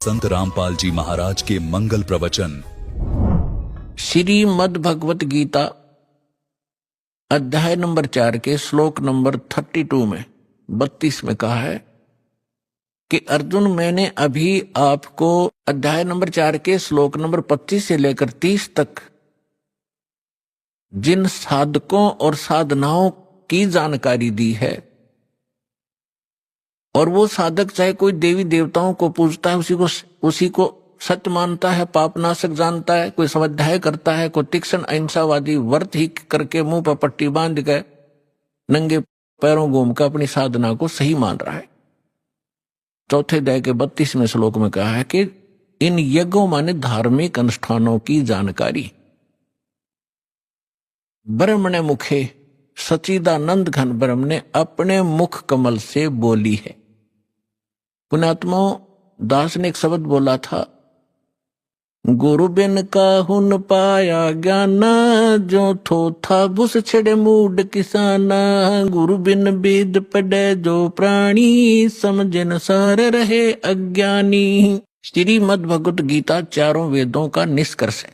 संत रामपाल जी महाराज के मंगल प्रवचन। श्रीमद् भगवत गीता अध्याय नंबर 4 के श्लोक नंबर 32 में 32 में कहा है कि अर्जुन, मैंने अभी आपको अध्याय नंबर 4 के श्लोक नंबर 25 से लेकर 30 तक जिन साधकों और साधनाओं की जानकारी दी है, और वो साधक चाहे कोई देवी देवताओं को पूजता है, उसी को सत्य मानता है, पापनाशक जानता है, कोई स्वाध्याय करता है, कोई तीक्ष्ण अहिंसावादी व्रत ही करके मुंह पर पट्टी बांध के नंगे पैरों घूम कर अपनी साधना को सही मान रहा है। चौथे अध्याय के 32वें श्लोक में कहा है कि इन यज्ञों माने धार्मिक अनुष्ठानों की जानकारी ब्रह्मणे मुखे सच्चिदानंद घन ब्रह्म ने अपने मुख कमल से बोली है। पुण्यात्मा दास ने एक शब्द बोला था, गुरु बिन काहुन पाया ज्ञान, जो थो था बुस छड़े मूड किसाना। गुरु बिन वेद पढ़े जो प्राणी, समझन सार रहे अज्ञानी। श्रीमद् भगवत गीता चारों वेदों का निष्कर्ष है।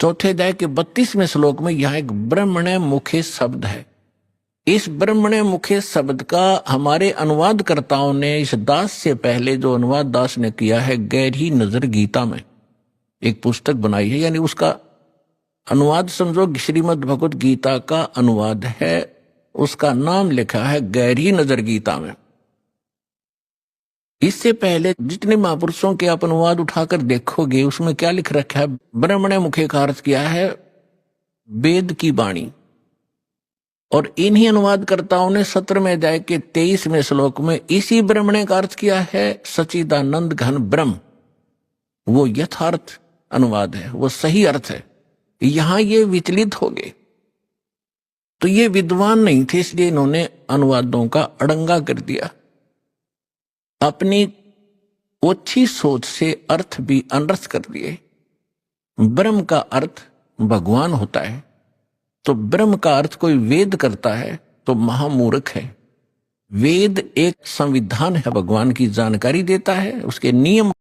चौथे अध्याय के 32वें श्लोक में यहां एक ब्रह्मणे मुखे शब्द है। इस ब्रह्मणे मुखे शब्द का हमारे अनुवादकर्ताओं ने इस दास से पहले जो अनुवाद दास ने किया है गहरी नजर गीता में एक पुस्तक बनाई है, यानी उसका अनुवाद समझो श्रीमद् भगवत गीता का अनुवाद है। उसका नाम लिखा है गहरी नजर गीता में। इससे पहले जितने महापुरुषों के आप अनुवाद उठाकर देखोगे उसमें क्या लिख रखा है, ब्रह्मणे मुखे का अर्थ किया है वेद की वाणी। और इन्हीं अनुवादकर्ताओं ने 17वें अध्याय के 23वें श्लोक में इसी ब्रह्मणे का अर्थ किया है सच्चिदानंद घन ब्रह्म। वो यथार्थ अनुवाद है, वो सही अर्थ है। यहां ये विचलित हो गए तो ये विद्वान नहीं थे, इसलिए इन्होंने अनुवादों का अड़ंगा कर दिया। अपनी ओछी सोच से अर्थ भी अनर्थ कर दिए। ब्रह्म का अर्थ भगवान होता है, तो ब्रह्म का अर्थ कोई वेद करता है तो महामूर्ख है। वेद एक संविधान है, भगवान की जानकारी देता है, उसके नियम